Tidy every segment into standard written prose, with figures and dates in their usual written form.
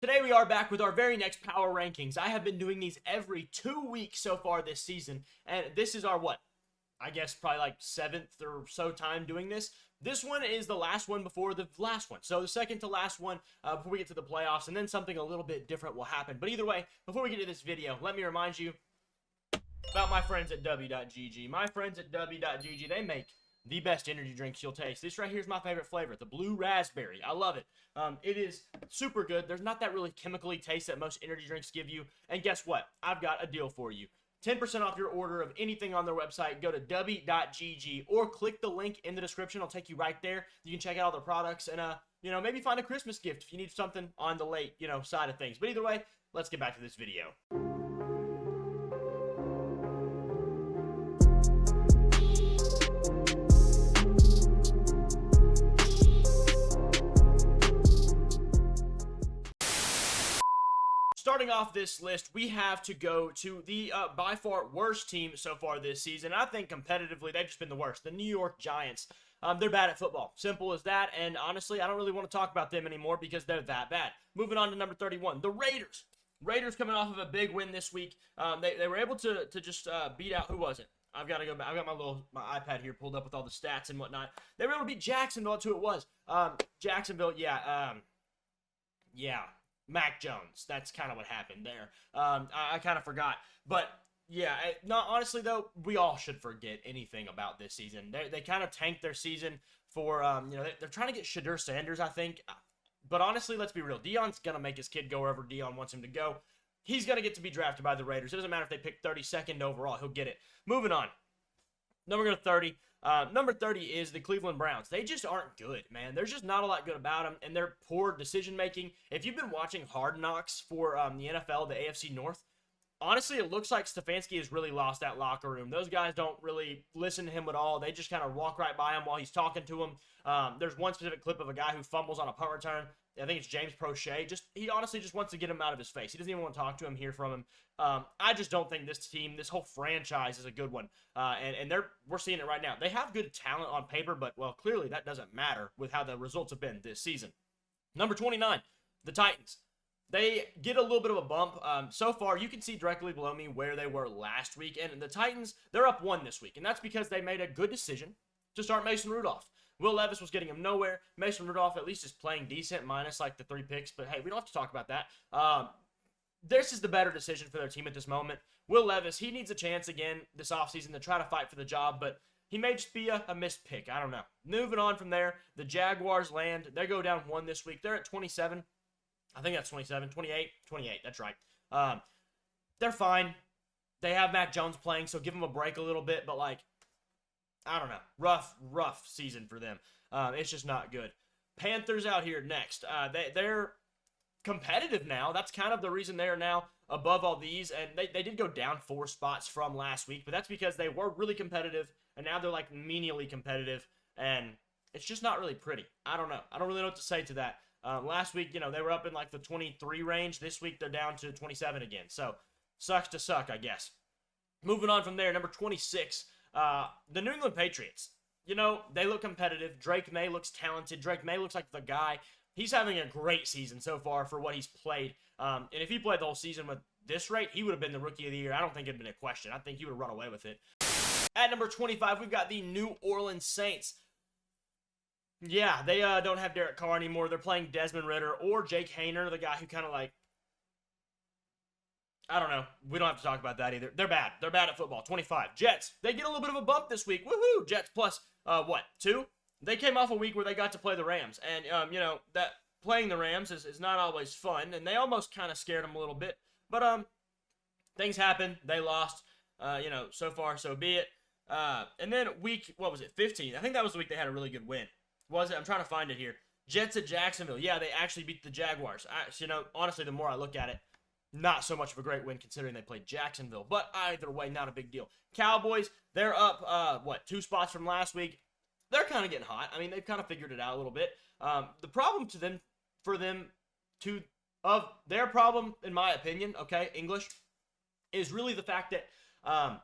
Today we are back with our very next power rankings. I have been doing these every 2 weeks so far this season, and this is our what? I guess probably like 7th or so time doing this. This one is the last one before the last one. So the second to last one before we get to the playoffs, and then something a little bit different will happen. But either way, before we get to this video, let me remind you about my friends at DUBBBY. My friends at DUBBBY, they make the best energy drinks you'll taste. This right here is my favorite flavor, the blue raspberry. I love it. It is super good. There's not that really chemically taste that most energy drinks give you. And guess what? I've got a deal for you. 10% off your order of anything on their website. Go to dubby.gg or click the link in the description. It'll take you right there. You can check out all their products and, maybe find a Christmas gift if you need something on the late, side of things. But either way, let's get back to this video. Starting off this list, we have to go to the by far worst team so far this season. I think competitively, they've just been the worst. The New York Giants. They're bad at football. Simple as that. And honestly, I don't really want to talk about them anymore because they're that bad. Moving on to number 31, the Raiders. Raiders coming off of a big win this week. They were able to just beat out, who was it? I've got to go back. I've got my iPad here pulled up with all the stats and whatnot. They were able to beat Jacksonville. That's who it was. Jacksonville, yeah. Mac Jones. That's kind of what happened there. I kind of forgot. But, yeah, honestly, though, we all should forget anything about this season. They kind of tanked their season for, they're trying to get Shadur Sanders, I think. But honestly, let's be real. Deion's going to make his kid go wherever Deion wants him to go. He's going to get to be drafted by the Raiders. It doesn't matter if they pick 32nd overall. He'll get it. Moving on. Number 30. Number 30 is the Cleveland Browns. They just aren't good, man. There's just not a lot good about them, and their poor decision-making. If you've been watching Hard Knocks for the NFL, the AFC North, honestly, it looks like Stefanski has really lost that locker room. Those guys don't really listen to him at all. They just kind of walk right by him while he's talking to him. There's one specific clip of a guy who fumbles on a punt return. I think it's James Prochet. He honestly just wants to get him out of his face. He doesn't even want to talk to him, hear from him. I just don't think this team, this whole franchise is a good one. And we're seeing it right now. They have good talent on paper, but, well, clearly that doesn't matter with how the results have been this season. Number 29, the Titans. They get a little bit of a bump. So far, you can see directly below me where they were last week. And the Titans, they're up 1 this week. And that's because they made a good decision to start Mason Rudolph. Will Levis was getting him nowhere. Mason Rudolph at least is playing decent, minus like the 3 picks. But, hey, we don't have to talk about that. This is the better decision for their team at this moment. Will Levis, he needs a chance again this offseason to try to fight for the job. But he may just be a missed pick. I don't know. Moving on from there, the Jaguars land. They go down 1 this week. They're at 27. I think that's 27. 28. That's right. They're fine. They have Mac Jones playing, so give them a break a little bit. But, like, I don't know. Rough season for them. It's just not good. Panthers out here next. They're competitive now. That's kind of the reason they are now above all these. And they did go down 4 spots from last week, but that's because they were really competitive, and now they're, like, menially competitive. And it's just not really pretty. I don't know. I don't really know what to say to that. Last week, they were up in, like, the 23 range. This week, they're down to 27 again. So, sucks to suck, I guess. Moving on from there, number 26. The New England Patriots, they look competitive. Drake May looks talented. Drake May looks like the guy. He's having a great season so far for what he's played. And if he played the whole season with this rate, he would have been the Rookie of the Year. I don't think it'd been a question. I think he would have run away with it. At number 25, we've got the New Orleans Saints. Yeah, they don't have Derek Carr anymore. They're playing Desmond Ridder or Jake Hayner, the guy who kind of like, I don't know. We don't have to talk about that either. They're bad. They're bad at football. 25. Jets. They get a little bit of a bump this week. Woohoo! Jets plus, 2? They came off a week where they got to play the Rams. And, that playing the Rams is not always fun. And they almost kind of scared them a little bit. But, things happen. They lost. So far, so be it. And then week, 15? I think that was the week they had a really good win. Was it? I'm trying to find it here. Jets at Jacksonville. Yeah, they actually beat the Jaguars. Honestly, the more I look at it, not so much of a great win considering they played Jacksonville. But either way, not a big deal. Cowboys, they're up, 2 spots from last week. They're kind of getting hot. I mean, they've kind of figured it out a little bit. The problem their problem, in my opinion, okay, English, is really the fact that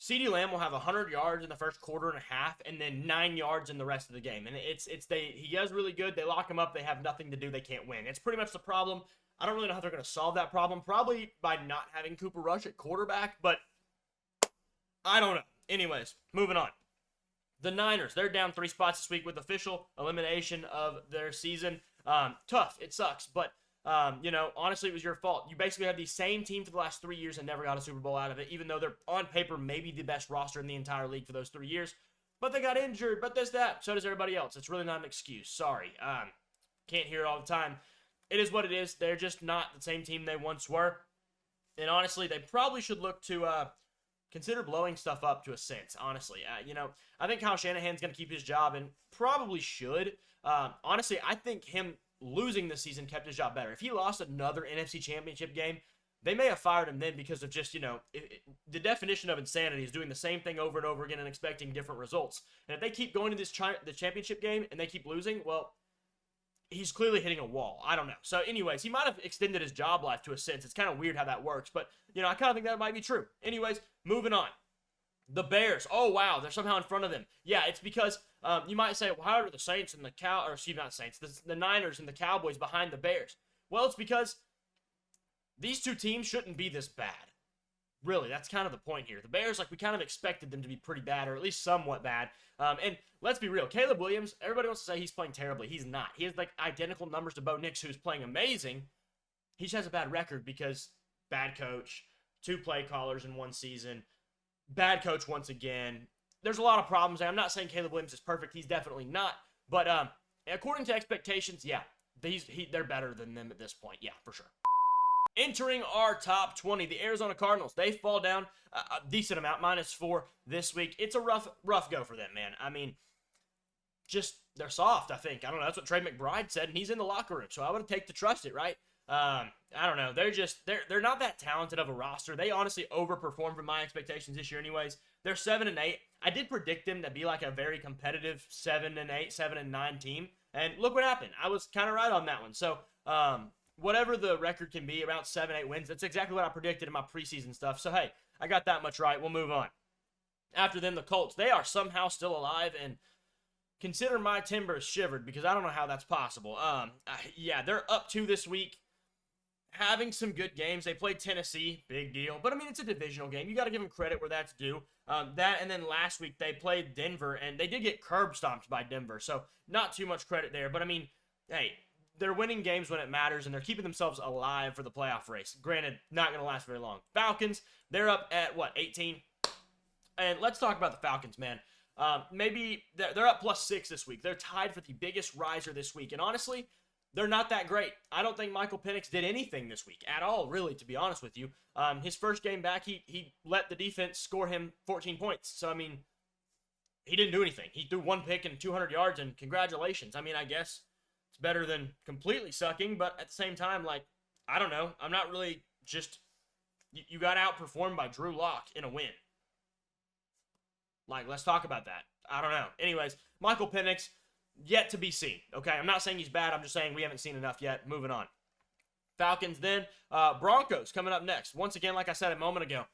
CeeDee Lamb will have 100 yards in the first quarter and a half, and then 9 yards in the rest of the game. And he does really good. They lock him up. They have nothing to do. They can't win. It's pretty much the problem. I don't really know how they're going to solve that problem. Probably by not having Cooper Rush at quarterback, but I don't know. Anyways, moving on. The Niners, they're down 3 spots this week with official elimination of their season. Tough. It sucks, but honestly, it was your fault. You basically had the same team for the last 3 years and never got a Super Bowl out of it, even though they're on paper maybe the best roster in the entire league for those 3 years. But they got injured, but this, that. So does everybody else. It's really not an excuse. Sorry. Can't hear it all the time. It is what it is. They're just not the same team they once were. And honestly, they probably should look to consider blowing stuff up to a sense, honestly. I think Kyle Shanahan's going to keep his job and probably should. Honestly, I think him losing this season kept his job better. If he lost another NFC Championship game, they may have fired him then because of just, the definition of insanity is doing the same thing over and over again and expecting different results. And if they keep going to the championship game and they keep losing, well, he's clearly hitting a wall. I don't know. So anyways, he might have extended his job life to a sense. It's kind of weird how that works, but, I kind of think that might be true. Anyways, moving on. The Bears. Oh, wow. They're somehow in front of them. Yeah, it's because you might say, well, how are the Saints and the Niners and the Cowboys behind the Bears? Well, it's because these two teams shouldn't be this bad. Really, that's kind of the point here. The Bears, we kind of expected them to be pretty bad, or at least somewhat bad. And let's be real. Caleb Williams, everybody wants to say he's playing terribly. He's not. He has, identical numbers to Bo Nix, who's playing amazing. He just has a bad record because bad coach, 2 play callers in 1 season, bad coach once again. There's a lot of problems there. I'm not saying Caleb Williams is perfect. He's definitely not. But according to expectations, yeah, they're better than them at this point. Yeah, for sure. Entering our top 20, the Arizona Cardinals. They fall down a decent amount, -4 this week. It's a rough go for them, man. I mean, just they're soft, I think. I don't know. That's what Trey McBride said, and he's in the locker room, so I would take to trust it, right? I don't know. They're not that talented of a roster. They honestly overperformed from my expectations this year anyways. They're 7-8. I did predict them to be a very competitive 7-8, 7-9 team, and look what happened. I was kind of right on that one. So, whatever the record can be, about 7-8 wins, that's exactly what I predicted in my preseason stuff. So, hey, I got that much right. We'll move on. After them, the Colts. They are somehow still alive, and consider my timbers shivered because I don't know how that's possible. Yeah, they're up 2 this week, having some good games. They played Tennessee, big deal. But, I mean, it's a divisional game. You got to give them credit where that's due. That, and then last week they played Denver, and they did get curb stomped by Denver. So, not too much credit there. But, I mean, hey, they're winning games when it matters, and they're keeping themselves alive for the playoff race. Granted, not going to last very long. Falcons, they're up at, 18? And let's talk about the Falcons, man. Maybe they're up +6 this week. They're tied for the biggest riser this week. And honestly, they're not that great. I don't think Michael Penix did anything this week at all, really, to be honest with you. His first game back, he let the defense score him 14 points. So, I mean, he didn't do anything. He threw 1 pick and 200 yards, and congratulations. I mean, I guess it's better than completely sucking, but at the same time, I don't know. I'm not really just... You got outperformed by Drew Lock in a win. Let's talk about that. I don't know. Anyways, Michael Penix, yet to be seen. Okay, I'm not saying he's bad. I'm just saying we haven't seen enough yet. Moving on. Falcons then. Broncos coming up next. Once again, like I said a moment ago,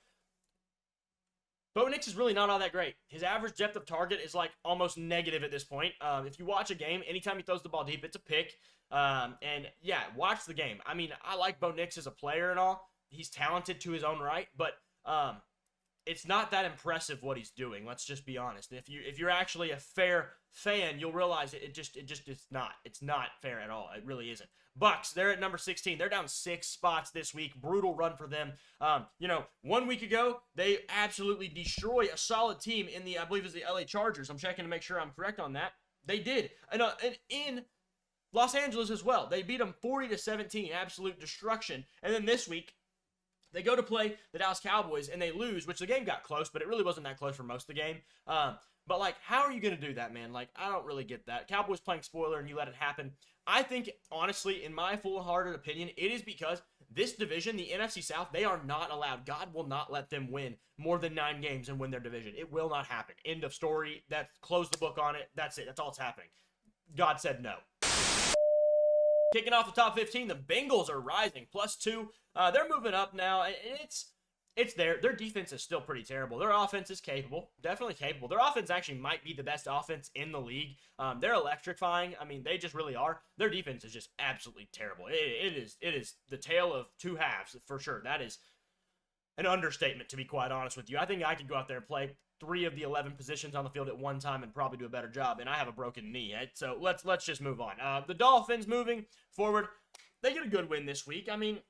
Bo Nix is really not all that great. His average depth of target is almost negative at this point. If you watch a game, anytime he throws the ball deep, it's a pick. And yeah, watch the game. I mean, I like Bo Nix as a player and all. He's talented to his own right, but it's not that impressive what he's doing. Let's just be honest. And if you're actually a fair fan, you'll realize it's not. It's not fair at all. It really isn't. Bucks, they're at number 16. They're down 6 spots this week. Brutal run for them. 1 week ago, they absolutely destroy a solid team in I believe it's the LA Chargers. I'm checking to make sure I'm correct on that. They did. And in Los Angeles as well. They beat them 40-17. Absolute destruction. And then this week, they go to play the Dallas Cowboys, and they lose, which the game got close, but it really wasn't that close for most of the game. But, how are you going to do that, man? I don't really get that. Cowboys playing spoiler, and you let it happen. I think, honestly, in my full-hearted opinion, it is because this division, the NFC South, they are not allowed. God will not let them win more than 9 games and win their division. It will not happen. End of story. Close the book on it. That's it. That's all that's happening. God said no. Kicking off the top 15, the Bengals are rising, +2. They're moving up now. It's it's there. Their defense is still pretty terrible. Their offense is capable, definitely capable. Their offense actually might be the best offense in the league. They're electrifying. I mean, they just really are. Their defense is just absolutely terrible. It is the tale of two halves for sure. That is an understatement, to be quite honest with you. I think I could go out there and play 3 of the 11 positions on the field at one time and probably do a better job, and I have a broken knee. So let's just move on. The Dolphins moving forward, they get a good win this week. I mean,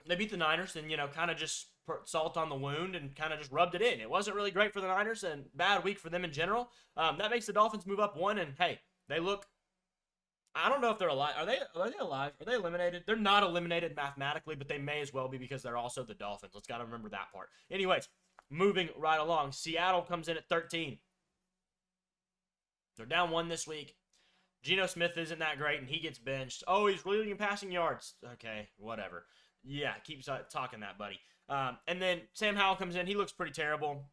they beat the Niners and, kind of just put salt on the wound and kind of just rubbed it in. It wasn't really great for the Niners and bad week for them in general. That makes the Dolphins move up 1, and hey, they look, I don't know if they're alive. Are they alive? Are they eliminated? They're not eliminated mathematically, but they may as well be because they're also the Dolphins. Let's got to remember that part. Anyways, moving right along. Seattle comes in at 13. They're down 1 this week. Geno Smith isn't that great, and he gets benched. Oh, he's leading in passing yards. Okay, whatever. Yeah, keep talking that, buddy. And then Sam Howell comes in. He looks pretty terrible.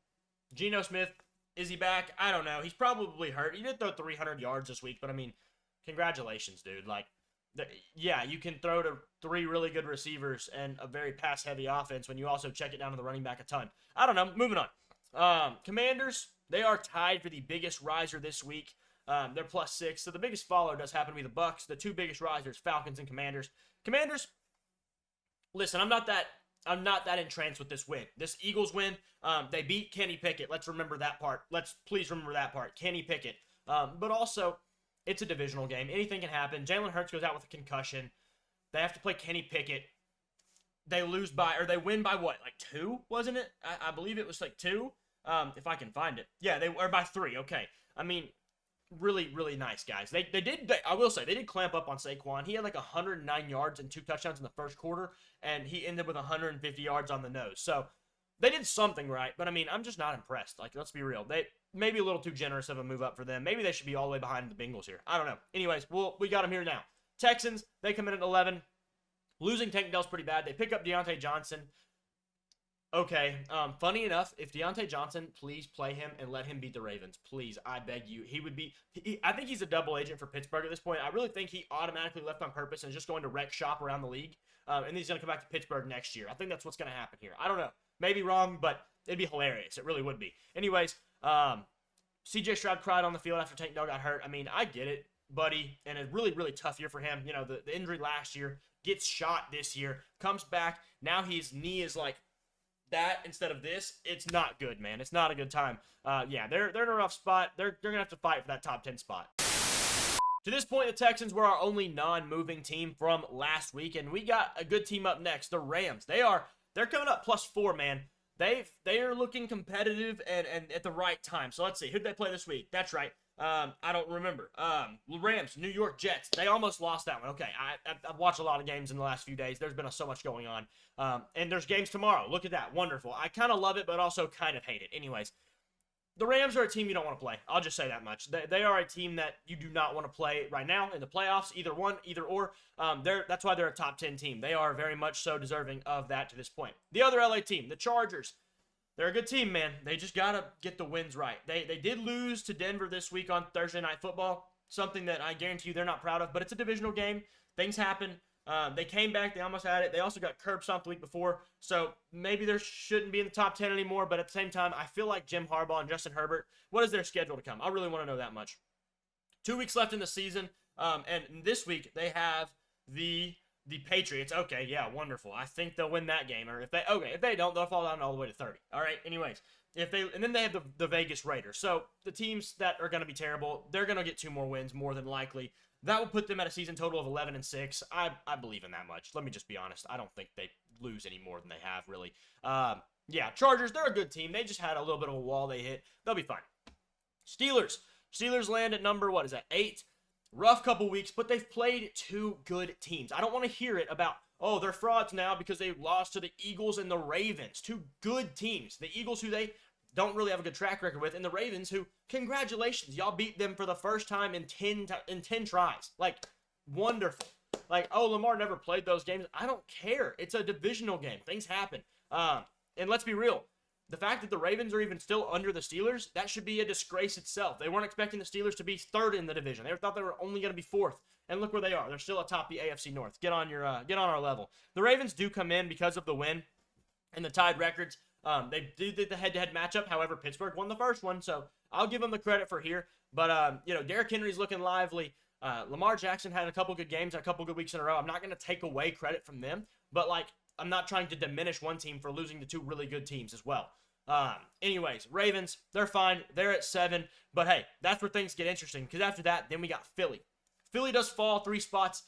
Geno Smith, is he back? I don't know. He's probably hurt. He did throw 300 yards this week, but I mean, congratulations, dude. Like, yeah, you can throw to 3 really good receivers and a very pass-heavy offense when you also check it down to the running back a ton. I don't know. Moving on. Commanders, they are tied for the biggest riser this week. They're +6, so the biggest follower does happen to be the Bucs. The 2 biggest risers, Falcons and Commanders. Commanders, listen, I'm not that entranced with this win. This Eagles win, they beat Kenny Pickett. Let's remember that part. Let's please remember that part. Kenny Pickett. But also, it's a divisional game. Anything can happen. Jalen Hurts goes out with a concussion. They have to play Kenny Pickett. They win by what? Like 2, wasn't it? I believe it was like 2. If I can find it. Yeah, they were by 3. Okay. I mean, really, really nice, guys. I will say, they did clamp up on Saquon. He had like 109 yards and 2 touchdowns in the first quarter, and he ended with 150 yards on the nose. So, they did something right, but I mean, I'm just not impressed. Like, let's be real. They maybe a little too generous of a move up for them. Maybe they should be all the way behind the Bengals here. I don't know. Anyways, we got them here now. Texans, they come in at 11. Losing Tank Dell's pretty bad. They pick up Deontay Johnson. Okay, funny enough, if Deontay Johnson, please play him and let him beat the Ravens. Please, I beg you. I think he's a double agent for Pittsburgh at this point. I really think he automatically left on purpose and is just going to wreck shop around the league. And he's going to come back to Pittsburgh next year. I think that's what's going to happen here. I don't know. Maybe wrong, but it'd be hilarious. It really would be. Anyways, C.J. Stroud cried on the field after Tank Dell got hurt. I mean, I get it, buddy. And a really, really tough year for him. The injury last year, gets shot this year, comes back. Now his knee is like that instead of this. It's not good, man. It's not a good time. Yeah, they're in a rough spot. They're going to have to fight for that top 10 spot. To this point, the Texans were our only non-moving team from last week, and we got a good team up next, the Rams. They're coming up +4, man. They are looking competitive and at the right time. So let's see. Who did they play this week? That's right. I don't remember. Rams, New York Jets. They almost lost that one. Okay, I've watched a lot of games in the last few days. There's been so much going on. And there's games tomorrow. Look at that. Wonderful. I kind of love it, but also kind of hate it. Anyways, the Rams are a team you don't want to play. I'll just say that much. They are a team that you do not want to play right now in the playoffs, either one, either or. That's why they're a top 10 team. They are very much so deserving of that to this point. The other LA team, the Chargers. They're a good team, man. They just got to get the wins right. They did lose to Denver this week on Thursday Night Football, something that I guarantee you they're not proud of, but it's a divisional game. Things happen. They came back. They almost had it. They also got curb stomped the week before, so maybe they shouldn't be in the top 10 anymore, but at the same time, I feel like Jim Harbaugh and Justin Herbert, what is their schedule to come? I really want to know that much. 2 weeks left in the season, and this week they have the Patriots. Okay, yeah, wonderful. I think they'll win that game. Or if they don't, they'll fall down all the way to 30. All right. Anyways, and then they have the Vegas Raiders. So the teams that are going to be terrible, they're going to get 2 more wins more than likely. That will put them at a season total of 11-6. I believe in that much. Let me just be honest. I don't think they lose any more than they have, really. Yeah, Chargers, they're a good team. They just had a little bit of a wall they hit. They'll be fine. Steelers land at number, 8. Rough couple weeks, but they've played 2 good teams. I don't want to hear it about, oh, they're frauds now because they lost to the Eagles and the Ravens. 2 good teams. The Eagles, who they don't really have a good track record with, and the Ravens, who, congratulations, y'all beat them for the first time in 10 tries. Like, wonderful. Like, oh, Lamar never played those games. I don't care. It's a divisional game. Things happen. And let's be real. The fact that the Ravens are even still under the Steelers, that should be a disgrace itself. They weren't expecting the Steelers to be 3rd in the division. They thought they were only going to be 4th. And look where they are. They're still atop the AFC North. Get on our level. The Ravens do come in because of the win. in the tied records. They did the head-to-head matchup. However, Pittsburgh won the first one, so I'll give them the credit for here. But, Derrick Henry's looking lively. Lamar Jackson had a couple good games, a couple good weeks in a row. I'm not going to take away credit from them, but, I'm not trying to diminish one team for losing to two really good teams as well. Anyways, Ravens, they're fine. They're at 7. But, hey, that's where things get interesting because after that, then we got Philly. Philly does fall 3 spots.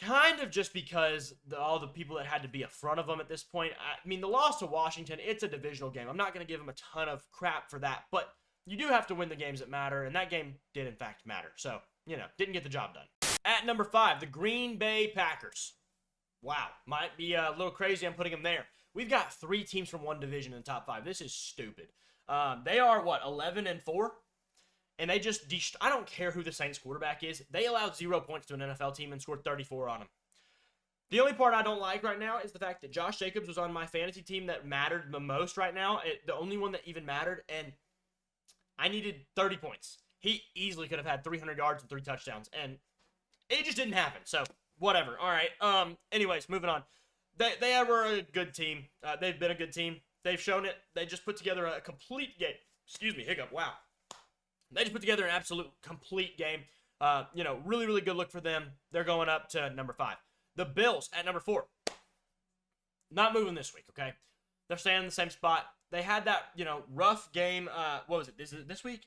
Kind of just because all the people that had to be in front of them at this point. I mean, the loss to Washington, it's a divisional game. I'm not going to give them a ton of crap for that. But you do have to win the games that matter. And that game did, in fact, matter. So, didn't get the job done. At number 5, the Green Bay Packers. Wow. Might be a little crazy I'm putting them there. We've got 3 teams from one division in the top 5. This is stupid. They are, 11-4? And they just, I don't care who the Saints quarterback is. They allowed 0 points to an NFL team and scored 34 on them. The only part I don't like right now is the fact that Josh Jacobs was on my fantasy team that mattered the most right now. The only one that even mattered. And I needed 30 points. He easily could have had 300 yards and 3 touchdowns. And it just didn't happen. So, whatever. All right. Anyways, moving on. They were a good team. They've been a good team. They've shown it. They just put together a complete game. Excuse me. Hiccup. Wow. They just put together an absolute complete game. Really, really good look for them. They're going up to number 5. The Bills at number 4. Not moving this week, okay? They're staying in the same spot. They had that, rough game. What was it? Is it this week?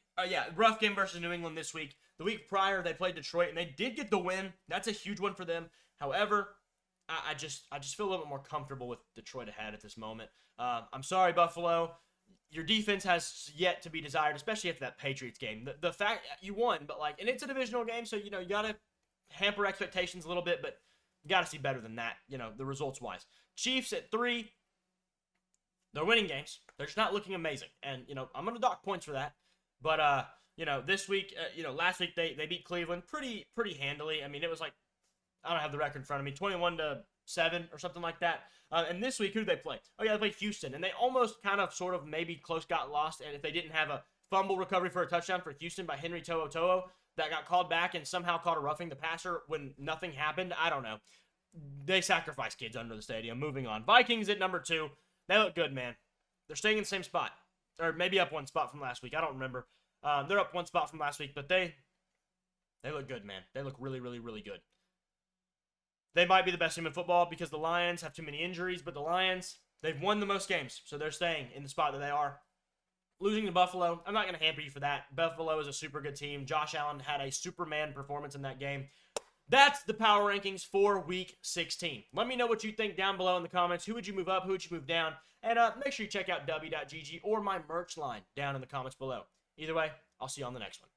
Rough game versus New England this week. The week prior, they played Detroit, and they did get the win. That's a huge one for them. However, I just feel a little bit more comfortable with Detroit ahead at this moment. I'm sorry, Buffalo. Your defense has yet to be desired, especially after that Patriots game. The fact you won, but and it's a divisional game, so you got to hamper expectations a little bit, but you got to see better than that, the results wise. Chiefs at 3. They're winning games. They're just not looking amazing, and I'm gonna dock points for that. But this week, last week they beat Cleveland pretty handily. I mean, it was I don't have the record in front of me, 21-7 or something like that. And this week, who did they play? Oh, yeah, they played Houston. And they almost kind of sort of maybe close got lost. And if they didn't have a fumble recovery for a touchdown for Houston by Henry To'oTo'o that got called back and somehow caught a roughing the passer when nothing happened, I don't know. They sacrificed kids under the stadium. Moving on. Vikings at number 2. They look good, man. They're staying in the same spot. Or maybe up 1 spot from last week. I don't remember. They're up 1 spot from last week, but they look good, man. They look really, really, really good. They might be the best team in football because the Lions have too many injuries, but the Lions, they've won the most games, so they're staying in the spot that they are. Losing to Buffalo, I'm not going to hamper you for that. Buffalo is a super good team. Josh Allen had a Superman performance in that game. That's the power rankings for Week 16. Let me know what you think down below in the comments. Who would you move up? Who would you move down? And make sure you check out dubby.gg or my merch line down in the comments below. Either way, I'll see you on the next one.